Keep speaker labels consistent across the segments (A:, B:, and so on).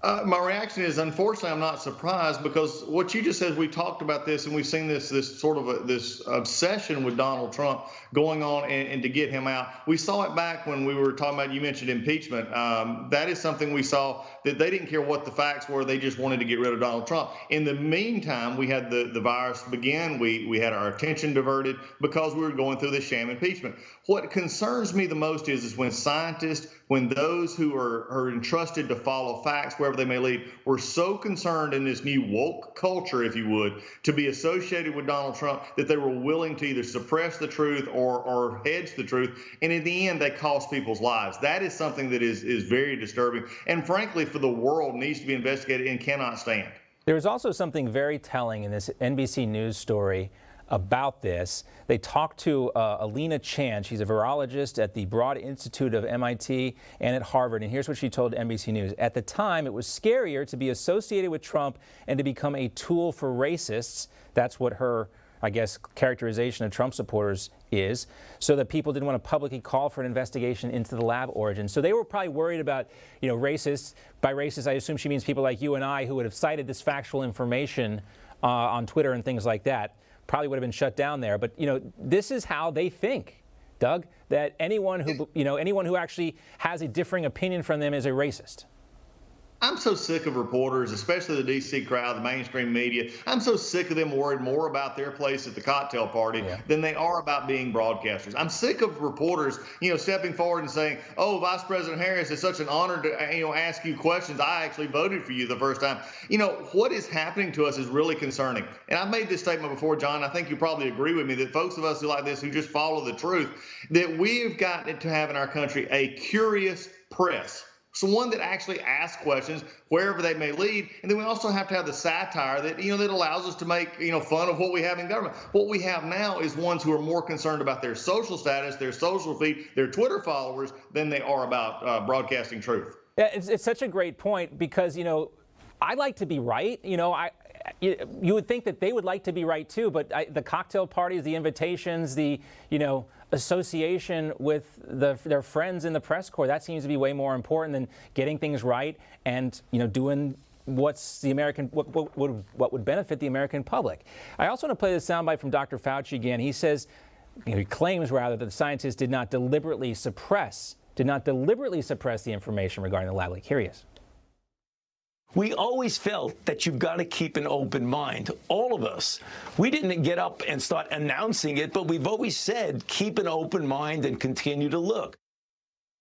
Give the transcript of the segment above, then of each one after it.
A: My reaction is, unfortunately, I'm not surprised because what you just said, we talked about this and we've seen this sort of this obsession with Donald Trump going on and to get him out. We saw it back when we were talking about, you mentioned impeachment. That is something we saw that they didn't care what the facts were. They just wanted to get rid of Donald Trump. In the meantime, we had the virus begin. We had our attention diverted because we were going through this sham impeachment. What concerns me the most is when scientists, when those who are entrusted to follow facts wherever they may lead, were so concerned in this new woke culture, if you would, to be associated with Donald Trump that they were willing to either suppress the truth or hedge the truth. And in the end, they cost people's lives. That is something that is very disturbing. And frankly, for the world, needs to be investigated and cannot stand.
B: There was also something very telling in this NBC News story about this. They talked to Alina Chan. She's a virologist at the Broad Institute of MIT and at Harvard. And here's what she told NBC News. At the time, it was scarier to be associated with Trump and to become a tool for racists. That's what her, I guess, characterization of Trump supporters is, so that people didn't want to publicly call for an investigation into the lab origin. So they were probably worried about, racists. By racists, I assume she means people like you and I who would have cited this factual information on Twitter and things like that. Probably would have been shut down there. But, this is how they think, Doug, that anyone who actually has a differing opinion from them is a racist.
A: I'm so sick of reporters, especially the D.C. crowd, the mainstream media. I'm so sick of them worried more about their place at the cocktail party than they are about being broadcasters. I'm sick of reporters, stepping forward and saying, "Oh, Vice President Harris, it's such an honor to, ask you questions. I actually voted for you the first time." What is happening to us is really concerning. And I've made this statement before, John. I think you probably agree with me that folks of us who like this, who just follow the truth, that we've got to have in our country a curious press. So one that actually asks questions wherever they may lead. And then we also have to have the satire that, that allows us to make, fun of what we have in government. What we have now is ones who are more concerned about their social status, their social feed, their Twitter followers than they are about broadcasting truth.
B: Yeah, it's such a great point because, I like to be right. You would think that they would like to be right too, but the cocktail parties, the invitations, the, association with their friends in the press corps, that seems to be way more important than getting things right and, doing what would benefit the American public. I also want to play this soundbite from Dr. Fauci again. He says, he claims rather that the scientists did not deliberately suppress the information regarding the lab leak. Here he is.
C: We always felt that you've got to keep an open mind, all of us. We didn't get up and start announcing it, but we've always said keep an open mind and continue to look.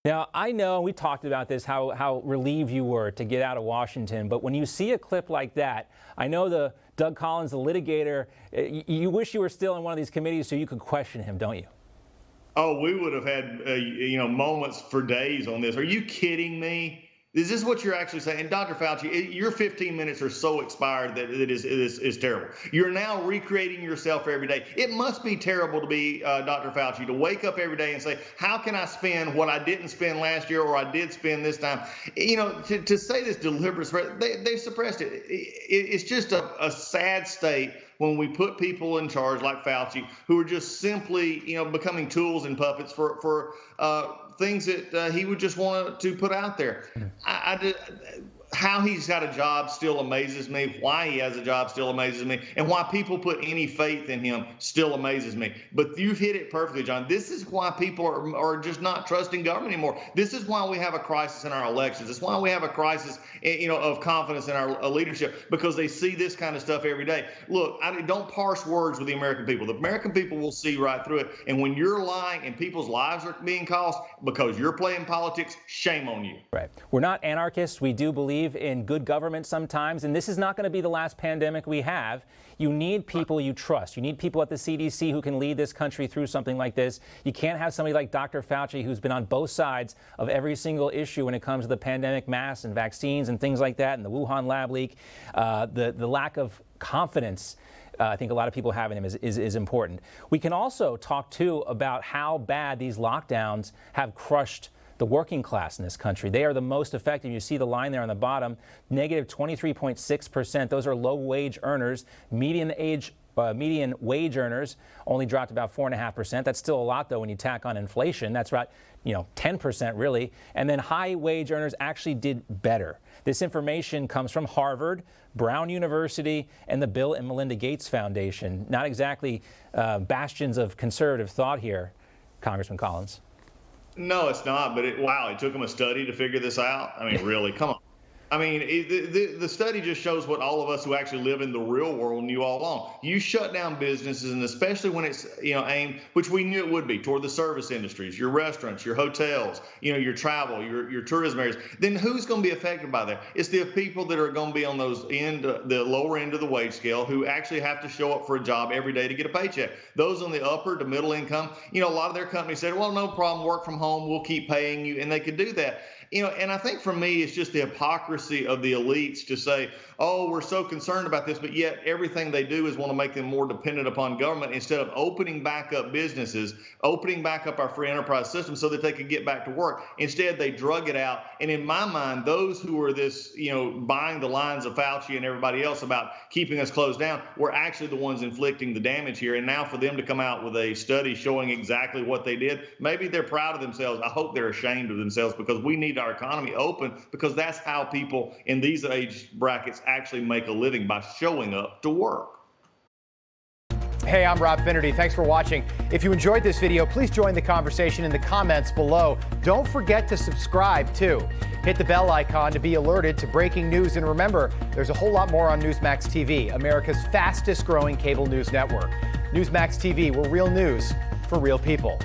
B: Now, I know we talked about this, how relieved you were to get out of Washington, but when you see a clip like that, I know the Doug Collins, the litigator, you wish you were still in one of these committees so you could question him, don't you?
A: Oh, we would have had, moments for days on this. Are you kidding me? Is this what you're actually saying? And Dr. Fauci, your 15 minutes are so expired that it is terrible. You're now recreating yourself every day. It must be terrible to be Dr. Fauci, to wake up every day and say, how can I spend what I didn't spend last year or I did spend this time? To say this deliberate, they suppressed it. It's just a sad state when we put people in charge like Fauci who are just simply, becoming tools and puppets for things that he would just want to put out there. How he's got a job still amazes me. Why he has a job still amazes me. And why people put any faith in him still amazes me. But you've hit it perfectly, John. This is why people are just not trusting government anymore. This is why we have a crisis in our elections. It's why we have a crisis, of confidence in our leadership, because they see this kind of stuff every day. Look, don't parse words with the American people. The American people will see right through it. And when you're lying and people's lives are being cost because you're playing politics, shame on you.
B: Right. We're not anarchists. We do believe in good government sometimes, and this is not going to be the last pandemic we have. You need people you trust. You need people at the CDC who can lead this country through something like this. You can't have somebody like Dr. Fauci who's been on both sides of every single issue when it comes to the pandemic, masks and vaccines and things like that, and the Wuhan lab leak. The lack of confidence I think a lot of people have in him is important. We can also talk, too, about how bad these lockdowns have crushed the working class in this country. They are the most affected. You see the line there on the bottom, negative 23.6%. Those are low-wage earners. Median age median wage earners only dropped about 4.5%. That's still a lot, though, when you tack on inflation. That's about 10% really. And then high wage earners actually did better. This information comes from Harvard, Brown University, and the Bill and Melinda Gates Foundation. Not exactly bastions of conservative thought here, Congressman Collins.
A: No, it's not. But wow, it took them a study to figure this out. I mean, really, come on. I mean, the study just shows what all of us who actually live in the real world knew all along. You shut down businesses, and especially when it's aimed, which we knew it would be, toward the service industries, your restaurants, your hotels, your travel, your tourism areas. Then who's going to be affected by that? It's the people that are going to be on the lower end of the wage scale, who actually have to show up for a job every day to get a paycheck. Those on the upper to middle income, a lot of their companies said, well, no problem, work from home, we'll keep paying you, and they could do that. And I think for me, it's just the hypocrisy of the elites to say, oh, we're so concerned about this, but yet everything they do is want to make them more dependent upon government instead of opening back up businesses, opening back up our free enterprise system so that they could get back to work. Instead, they drug it out. And in my mind, those who are buying the lines of Fauci and everybody else about keeping us closed down were actually the ones inflicting the damage here. And now for them to come out with a study showing exactly what they did, maybe they're proud of themselves. I hope they're ashamed of themselves, because we need our economy open, because that's how people in these age brackets actually make a living, by showing up to work.
D: Hey, I'm Rob Finnerty. Thanks for watching. If you enjoyed this video, please join the conversation in the comments below. Don't forget to subscribe too. Hit the bell icon to be alerted to breaking news. And remember, there's a whole lot more on Newsmax TV, America's fastest growing cable news network. Newsmax TV, we're real news for real people.